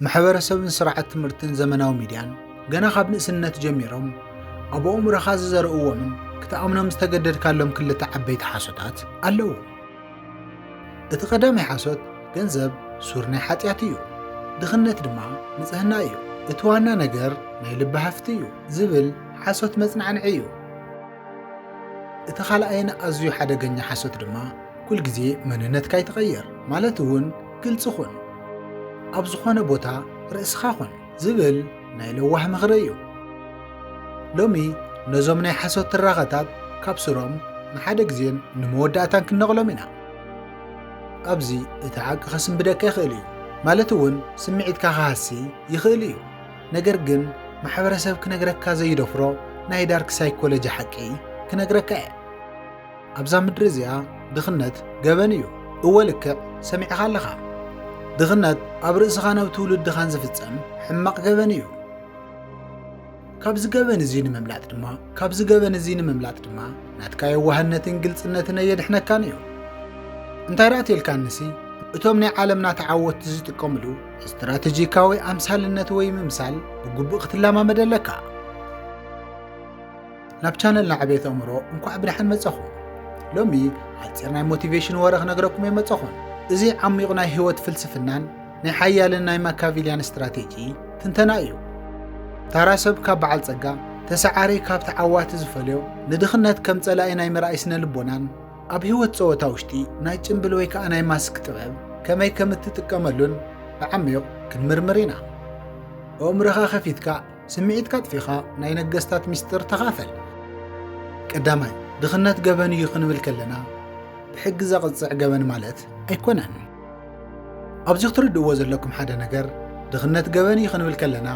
ማሕበረሰብን ስርዓት ትምህርትን ዘመናዊ ሚድያን ገና ካብ ንእስነት ጀሚሮም ኣብኦም ረኻ ዝዘርእዎምን ክተኣምኖም ዝተገደድካሎም ክልተ ዓበይቲ ሓሶታት ኣለዉ። እቲ ቀዳማይ ሓሶት ገንዘብ ሱር ናይ ሓጢኣት እዩ፣ ድኽነት ድማ ንጽህና እዩ፣ እቲ ዋና ነገር ናይ ልቢ ሃፍቲ እዩ ዝብል ሓሶት መጽናዕንዒ እዩ። እቲ ካልኣይን ኣዝዩ ሓደገኛ ሓሶት ድማ ኩል ግዜ መንነትካ ይትቐየር ማለት እውን ግልጽ ኹን፣ ኣብ ዝኾነ ቦታ ርእስኻ ኹን ዝብል ናይ ለዋህ ምኽሪ እዩ። ሎሚ ነዞም ናይ ሓሶት ትራኸታት ካብ ስሮም ንሓደ ግዜን ንመወዳእታን ክንነቕሎም ኢና። ኣብዚ እቲ ሓቂ ኸስንብደካ ይኽእል እዩ ማለት እውን ስምዒትካ ኻሃሲ ይኽእል እዩ። ነገር ግን ማሕበረሰብ ክነግረካ ዘይደፍሮ ናይ ዳርክ ሳይኮሎጂ ሓቂ ክነግረካ እየ። ኣብዛ ምድሪ እዚኣ ድኽነት ገበን እዩ። እወ ልክዕ ሰሚዕኻ ኣለኻ። ድኽነት ኣብ ርእስኻ ናብ ትውልድኻን ዝፍጸም ሕማቕ ገበን እዩ። ካብዚ ገበን እዚ ንምምላጥ ድማ ናትካ የዋህነትን ግልጽነትን የድሕነካን እዩ። እንታይ ራእትልካ ንሲ እቶም ናይ ዓለምና ተዓወቲ ዝጥቀምሉ ስትራቴጂካዊ ኣምሳልነት ወይ ምምሳል ብግቡእ ክትለማመድ ኣለካ። ናብ ቻነልና ዕቤት ኣእምሮ እንኳዕ ብድሓን መጸኹም። ሎሚ ሓፂር ናይ ሞቲቬሽን ወረ ክነግረኩም የመጸኹን። እዚ ዓሚቕ ናይ ህይወት ፍልስፍናን ናይ ሓያልን ናይ ማካቪልያን ስትራቴጂ ትንተና እዩ። ታራ ሰብ ካብ በዓል ጸጋ ተሰዓሪ ካብ ተዓዋቲ ዝፈልዮ ንድኽነት ከም ጸላኢ ናይ ምርኣይ ስነ ልቦናን ኣብ ህይወት ጸወታ ውሽጢ ናይ ጭንብል ወይ ከዓ ናይ ማስክ ጥበብ ከመይ ከም እትጥቀመሉን ብዓሚቕ ክንምርምር ኢና። ኣእምሮኻ ኸፊትካ ስምዒትካ ጥፊኻ ናይ ነገስታት ምስጢር ተኻፈል። ቀዳማይ ድኽነት ገበን እዩ ክንብል ከለና ብሕጊ ዘቕጽዕ ገበን ማለት ኣይኮነን። ኣብዚ ክትርድእዎ ዘለኩም ሓደ ነገር ድኽነት ገበን እዩ ክንብል ከለና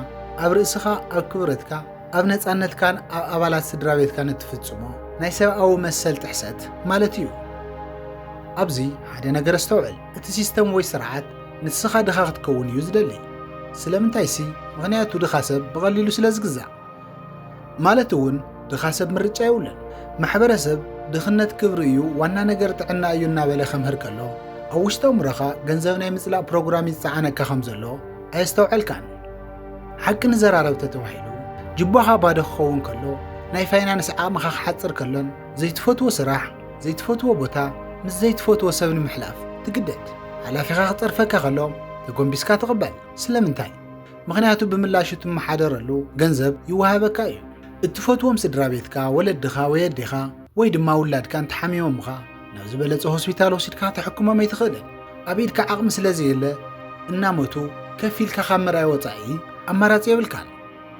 ኣብ ርእስኻ፣ ኣብ ክብረትካ፣ ኣብ ነፃነትካን ኣብ ኣባላት ስድራ ቤትካን እትፍጽሞ ናይ ሰብኣዊ መሰል ጥሕሰት ማለት እዩ። ኣብዚ ሓደ ነገር እስተውዕል፣ እቲ ሲስተም ወይ ስርዓት ንስኻ ድኻ ክትከውን እዩ ዝደሊ። ስለምንታይ ሲ? ምኽንያቱ ድኻ ሰብ ብቐሊሉ ስለ ዝግዛእ ማለት እውን ድኻ ሰብ ምርጫ የብሉን። ማሕበረሰብ ድኽነት ክብሪ እዩ፣ ዋና ነገር ጥዕና እዩ እናበለ ኸምህር ከሎ ኣብ ውሽጢ ኣእምሮኻ ገንዘብ ናይ ምጽላእ ፕሮግራም ይፀዓነካ ከም ዘሎ ኣየስተውዐልካን። ሓቂ ንዘራረብ ተተባሂሉ ጅባኻ ባዶ ክኸውን ከሎ ናይ ፋይናንስ ዓቕምኻ ክሓፅር ከሎን ዘይትፈትዎ ስራሕ፣ ዘይትፈትዎ ቦታ ምስ ዘይትፈትዎ ሰብ ንምሕላፍ ትግደድ። ሓላፊኻ ክጠርፈካ ከሎ ተጎንቢስካ ትቕበል። ስለምንታይ? ምኽንያቱ ብምላሹ ትመሓደረሉ ገንዘብ ይወሃበካ እዩ። እትፈትዎም ስድራ ቤትካ፣ ወለድኻ ወይ ኣዴኻ ወይ ድማ ውላድካ እንተሓሚሞምኻ ናብ ዝበለጸ ሆስፒታል ወሲድካ ተሕክሞም ኣይትኽእልን። ኣብ ኢድካ ዓቕሚ ስለ ዘየለ እናሞቱ ከፍ ኢልካ ካብ ምርኣይ ወፃኢ ኣማራፂ የብልካን።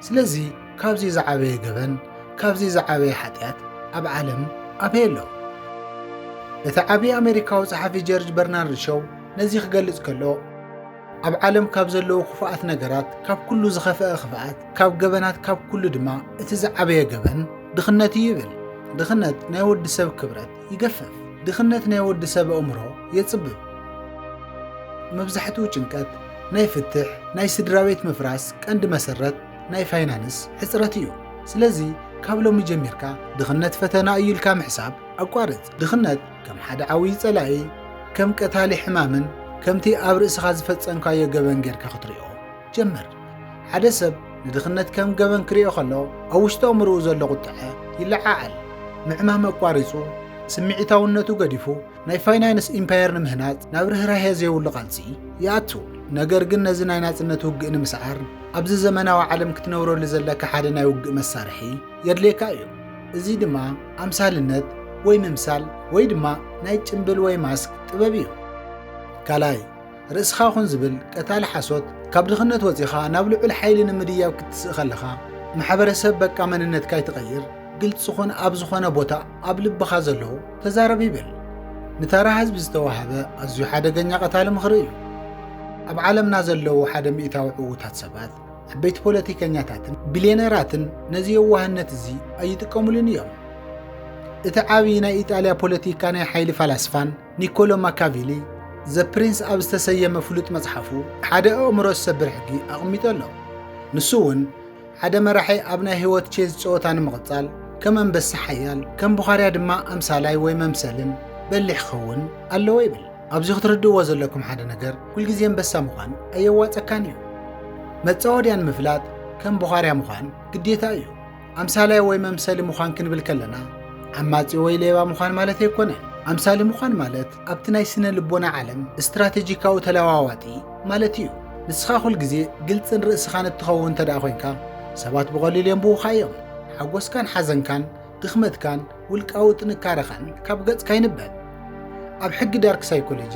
ስለዚ ካብዚ ዝዓበየ ገበን፣ ካብዚ ዝዓበየ ሓጢኣት ኣብ ዓለም ኣበየ ኣሎ። እቲ ዓብዪ ኣሜሪካዊ ጸሓፊ ጆርጅ በርናርድ ሾው ነዚ ክገልጽ ከሎ ኣብ ዓለም ካብ ዘለዉ ክፉኣት ነገራት ካብ ኩሉ ዝኸፍአ ክፍኣት፣ ካብ ገበናት ካብ ኩሉ ድማ እቲ ዝዓበየ ገበን ድኽነት እዩ ይብል። ድኽነት ናይ ወዲ ሰብ ክብረት ይገፍፍ። ድኽነት ናይ ወዲ ሰብ ኣእምሮ የጽብብ። መብዛሕትኡ ጭንቀት ናይ ፍትሕ፣ ናይ ስድራ ቤት ምፍራስ ቀንዲ መሰረት ናይ ፋይናንስ ሕፅረት እዩ። ስለዚ ካብ ሎሚ ጀሚርካ ድኽነት ፈተና እዩ ኢልካ ምሕሳብ ኣቋርጽ። ድኽነት ከም ሓደ ዓብዪ ጸላኢ፣ ከም ቀታሊ ሕማምን ከምቲ ኣብ ርእስኻ ዝፈጸምካዮ ገበን ጌርካ ክትሪኦ ጀምር። ሓደ ሰብ ንድኽነት ከም ገበን ክሪኦ ከሎ ኣብ ውሽጢ ኣእምሮኡ ዘሎ ቁጥዐ ይለዓዓል። ምዕማም ኣቋሪጹ፣ ስምዒታውነቱ ገዲፉ ናይ ፋይናንስ ኢምፓየር ንምህናጽ ናብ ርህራሄ ዘይብሉ ቃልሲ ይኣቱ። ነገር ግን ነዚ ናይ ናጽነት ውግእ ንምስዓር ኣብዚ ዘመናዊ ዓለም ክትነብረሉ ዘለካ ሓደ ናይ ውግእ መሳርሒ የድልየካ እዩ። እዚ ድማ ኣምሳልነት ወይ ምምሳል ወይ ድማ ናይ ጭንብል ወይ ማስክ ጥበብ እዩ። ካልኣይ ርእስኻ ኹን ዝብል ቀታሊ ሓሶት ካብ ድኽነት ወፂኻ ናብ ልዑል ሓይሊ ንምድያብ ክትስእ ከለኻ ማሕበረሰብ በቃ መንነትካ ይትቐይር፣ ግልጽ ኹን፣ ኣብ ዝኾነ ቦታ ኣብ ልብኻ ዘለዉ ተዛረብ ይብል። ንተራ ህዝቢ ዝተዋህበ ኣዝዩ ሓደገኛ ቀታሊ ምኽሪ እዩ። ኣብ ዓለምና ዘለዉ 100 ዕዉታት ሰባት፣ ዓበይቲ ፖለቲከኛታትን ቢልዮነራትን ነዚ የዋህነት እዚ ኣይጥቀሙልን እዮም። እቲ ዓብዪ ናይ ኢጣልያ ፖለቲካ ናይ ሓይሊ ፈላስፋን ኒኮሎ ማካቪሊ ዘ ፕሪንስ ኣብ ዝተሰየመ ፍሉጥ መጽሓፉ ሓደ ኣእምሮ ዝሰብር ሕጊ ኣቕሚጡ ኣሎ። ንሱ እውን ሓደ መራሒ ኣብ ናይ ህይወት ቼዝ ጸወታ ንምቕጻል ከም አንበሳ ሓያል፣ ከም ቡኻርያ ድማ ኣምሳላይ ወይ መምሰልን በሊሕ ክኸውን ኣለዎ ይብል። ኣብዚ ክትርድእዎ ዘለኩም ሓደ ነገር ኩልግዜ አንበሳ ምዃን ኣየዋፀካን እዩ። መጻወድያን ምፍላጥ ከም ቡኻርያ ምዃን ግዴታ እዩ። ኣምሳላይ ወይ መምሰሊ ምዃን ክንብል ከለና ዓማጺ ወይ ሌባ ምዃን ማለት ኣይኮነን። ኣምሳሊ ምዃን ማለት ኣብቲ ናይ ስነ ልቦና ዓለም እስትራቴጂካዊ ተለዋዋጢ ማለት እዩ። ንስኻ ኩል ግዜ ግልጽን ርእስኻን እትኸውን እንተደኣ ኮይንካ ሰባት ብቐሊሉ የንብቡኻ እዮም። ሓጎስካን ሓዘንካን ድኽመትካን ውልቃዊ ጥንካረኻን ካብ ገጽካ ይንበብ። ኣብ ሕጊ ዳርክ ሳይኮሎጂ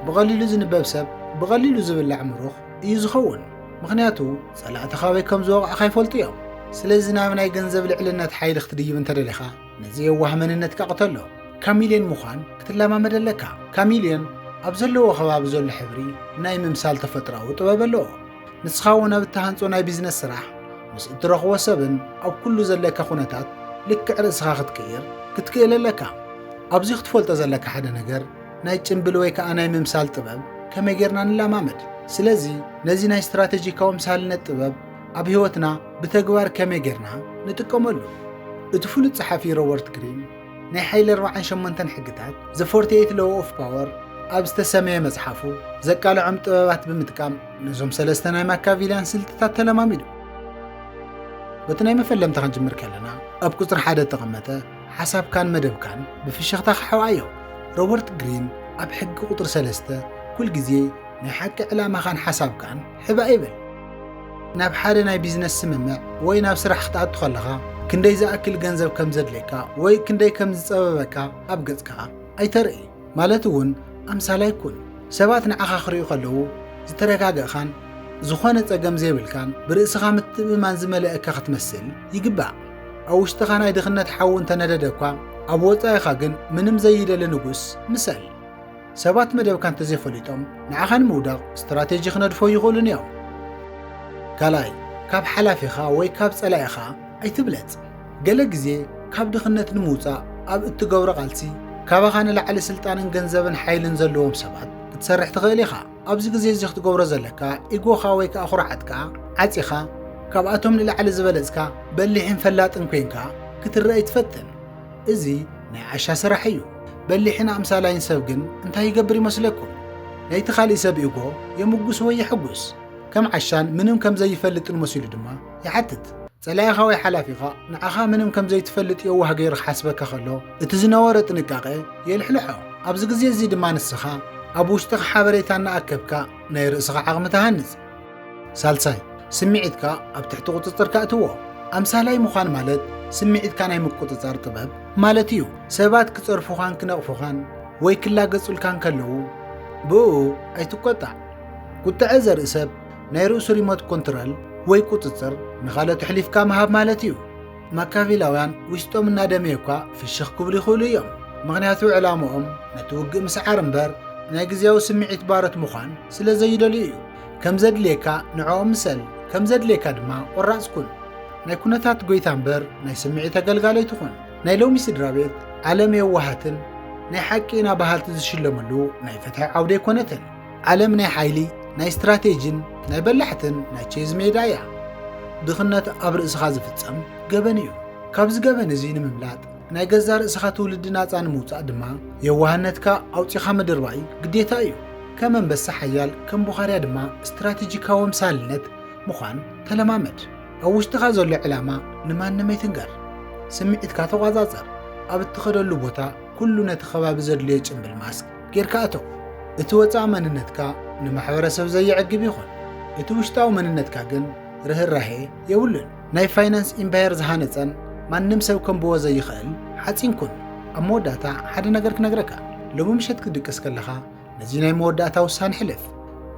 ብቐሊሉ ዝንበብ ሰብ ብቐሊሉ ዝብላዕ ምሩኽ እዩ ዝኸውን። ምኽንያቱ ጸላእትኻ ወይ ከም ዝወቕዕኻ ይፈልጡ እዮም። ስለዚ ናብ ናይ ገንዘብ ልዕልነት ሓይሊ ክትድይብ እንተደሊኻ ነዚ የዋህ መንነትካ ቅተሎ። ካሚልዮን ምዃን ክትለማመድ ኣለካ። ካሚልዮን ኣብ ዘለዎ ከባቢ ዘሎ ሕብሪ ናይ ምምሳል ተፈጥሮኣዊ ጥበብ ኣለዎ። ንስኻ እውን ኣብ እትሃንጾ ናይ ቢዝነስ ስራሕ ምስ እትረኽቦ ሰብን ኣብ ኩሉ ዘለካ ኩነታት ልክዕ ርእስኻ ክትቅይር ክትክእል ኣለካ። ኣብዚ ክትፈልጦ ዘለካ ሓደ ነገር ናይ ጭንብል ወይ ከዓ ናይ ምምሳል ጥበብ ከመይ ጌርና ንለማመድ። ስለዚ ነዚ ናይ ስትራቴጂካዊ ምሳልነት ጥበብ ኣብ ህይወትና ብተግባር ከመይ ጌርና ንጥቀመሉ። እቲ ፍሉጥ ጸሓፊ ሮበርት ግሪን ናይ ሓይሊ 48 ሕግታት ዘ 48 ሎው ኦፍ ፓወር ኣብ ዝተሰመየ መጽሓፉ ዘቃልዖም ጥበባት ብምጥቃም ነዞም ሰለስተ ናይ ማካቪልያን ስልትታት ተለማሚዱ። በቲ ናይ መፈለምታ ክንጅምር ከለና ኣብ ቁፅሪ 1 ተቐመጠ ሓሳብካን መደብካን ብፍሽኽታ ክሕዋዮ። ሮበርት ግሪን ኣብ ሕጊ ቁጥሪ 3 ኩል ግዜ ናይ ሓቂ ዕላማኻን ሓሳብካን ሕባ ይብል። ናብ ሓደ ናይ ቢዝነስ ስምምዕ ወይ ናብ ስራሕ ክትኣቱ ከለኻ ክንደይ ዝኣክል ገንዘብ ከም ዘድልየካ ወይ ክንደይ ከም ዝጸበበካ ኣብ ገጽካ ኣይተርኢ። ማለት እውን ኣምሳላይ ኩን። ሰባት ንዓኻ ክርእዩ ከለዉ ዝተረጋግእኻን ዝኾነ ጸገም ዘይብልካን ብርእስኻ ምትእምማን ዝመልአካ ክትመስል ይግባእ። ኣብ ውሽጥኻ ናይ ድኽነት ሓዊ እንተነደደ እኳ ኣብ ወጻኢኻ ግን ምንም ዘይደለ ንጉስ ምሰል። ሰባት መደብካ እንተዘይፈሊጦም ንዓኻ ንምውዳቕ ስትራቴጂ ክነድፎ ይኽእሉን እዮም። ካልኣይ ካብ ሓላፊኻ ወይ ካብ ጸላኢኻ ኣይትብለጽ። ገለ ግዜ ካብ ድኽነት ንምውፃእ ኣብ እትገብሮ ቓልሲ ካባኻ ንላዕሊ ስልጣንን ገንዘብን ሓይልን ዘለዎም ሰባት ክትሰርሕ ትኽእል ኢኻ። ኣብዚ ግዜ እዚ ክትገብሮ ዘለካ ኢጎኻ ወይ ከዓ ኩርዓትካ ዓጺኻ ካብኣቶም ንላዕሊ ዝበለጽካ በሊሕን ፈላጥን ኮይንካ ክትረአይ ትፈትን። እዚ ናይ ዓሻ ስራሕ እዩ። በሊሕን ኣምሳላይን ሰብ ግን እንታይ ይገብር ይመስለኩም? ናይቲ ካልእ ሰብ ኢጎ የምጉስ ወይ ይሕጉስ። ከም ዓሻን ምንም ከም ዘይፈልጥን መሲሉ ድማ ይሓትት። ጸላኢኻ ወይ ሓላፊኻ ንዓኻ ምንም ከም ዘይትፈልጥ የዋህ ገይሩ ክሓስበካ ከሎ እቲ ዝነበረ ጥንቃቐ የልሕልሖ። ኣብዚ ግዜ እዚ ድማ ንስኻ ኣብ ውሽጥኻ ሓበሬታ እናኣከብካ ናይ ርእስኻ ዓቕሚ ተሃንጽ። ሳልሳይ ስምዒትካ ኣብ ትሕቲ ቁፅጥርካ እትዎ። ኣምሳላይ ምዃን ማለት ስምዒትካ ናይ ምቁፅጻር ጥበብ ማለት እዩ። ሰባት ክጸርፉኻን ክነቕፉኻን ወይ ክላገጹልካን ከለዉ ብኡ ኣይትቈጣዕ። ቁጥዐ ዘርኢ ሰብ ናይ ርእሱ ሪሞት ኮንትሮል ወይ ቁፅጽር ንኻልኦት ሕሊፍካ ምሃብ ማለት እዩ። ማካቪላውያን ውሽጦም እናደመየ እኳ ፍሽኽ ክብሉ ይኽእሉ እዮም። ምኽንያቱ ዕላምኦም ነቲ ውግእ ምስዓር እምበር ናይ ግዜያዊ ስምዒት ባሮት ምዃን ስለ ዘይደልዩ እዩ። ከም ዘድልየካ ንዕኦም ምሰል፣ ከም ዘድልየካ ድማ ቆራጽ ኩን። ናይ ኩነታት ጎይታ እምበር ናይ ስምዒት ኣገልጋሎይ ትኹን። ናይ ሎሚ ስድራ ቤት ዓለም የዋሃትን ናይ ሓቂና ባህልቲ ዝሽለመሉ ናይ ፈትሒ ዓውደ ኣይኮነትን። ዓለም ናይ ሓይሊ፣ ናይ ስትራቴጅን ናይ በላሕትን ናይ ቼዝ ሜዳ እያ። ድኽነት ኣብ ርእስኻ ዝፍጸም ገበን እዩ። ካብዚ ገበን እዚ ንምምላጥ ናይ ገዛ ርእስኻ ትውልዲ ናፃ ንምውፃእ ድማ የዋህነትካ ኣውፂኻ ምድርባይ ግዴታ እዩ። ከም አንበሳ ሓያል ከም ቡኻርያ ድማ ስትራቴጂካዊ ምሳልነት ምዃን ተለማመድ። ኣብ ውሽጥኻ ዘሎ ዕላማ ንማንም ኣይትንገር። ስምዒትካ ተቆጻጸር። ኣብ እትኸደሉ ቦታ ኩሉ ነቲ ከባቢ ዘድልዮ ጭንብል ማስክ ጌርካ እቶ። እቲ ወፃኢ መንነትካ ንማሕበረሰብ ዘይዕግብ ይኹን። እቲ ውሽጣዊ መንነትካ ግን ርህራሄ የብሉን። ናይ ፋይናንስ ኢምፓየር ዝሃነፀን ማንም ሰብ ከምብዎ ዘይኽእል ሓፂን ኩን። ኣብ መወዳእታ ሓደ ነገር ክነግረካ፣ ሎሚ ምሸት ክትድቅስ ከለኻ ነዚ ናይ መወዳእታ ውሳነ ሕልፍ።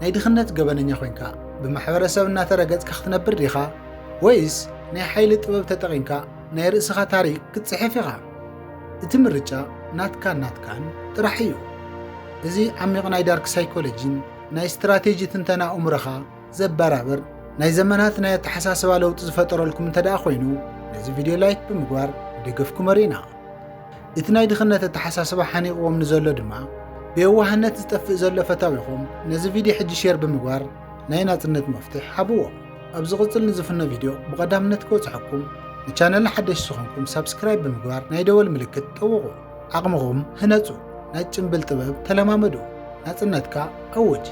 ናይ ድኽነት ገበነኛ ኮይንካ ብማሕበረሰብ እናተረገጽካ ክትነብር ዲኻ ወይስ ናይ ሓይሊ ጥበብ ተጠቒምካ ናይ ርእስኻ ታሪክ ክትጽሕፍ ኢኻ? እቲ ምርጫ ናትካን ጥራሕ እዩ። እዚ ዓሚቕ ናይ ዳርክ ሳይኮሎጂን ናይ ስትራቴጂ ትንተና እምሮኻ ዘበራብር ናይ ዘመናት ናይ ኣተሓሳስባ ለውጢ ዝፈጠረልኩም እንተደኣ ኮይኑ ነዚ ቪድዮ ላይክ ብምግባር ደግፍኩም መሪና። እቲ ናይ ድኽነት ኣተሓሳስባ ሓኒቕዎም ንዘሎ ድማ ብየዋህነት ዝጠፍእ ዘሎ ፈታዊኹም ነዚ ቪድዮ ሕጂ ሼር ብምግባር ናይ ናጽነት መፍትሕ ሓብዎም። ኣብ ዝቕጽል ንዝፍነ ቪድዮ ብቐዳምነት ክበጽሐኩም ንቻነልና ሓደሽቲ ዝኾንኩም ሰብስክራይብ ብምግባር ናይ ደወል ምልክት ጠውቑ። ዓቕምኹም ህነጹ። ናይ ጭንብል ጥበብ ተለማመዱ። ናጽነትካ ኣውጅ።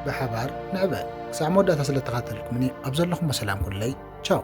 ብሓባር ንዕበል። ክሳዕ መወዳእታ ስለ ተኸታተልኩምኒ ኣብ ዘለኹም ሰላም ኩለይ ቻው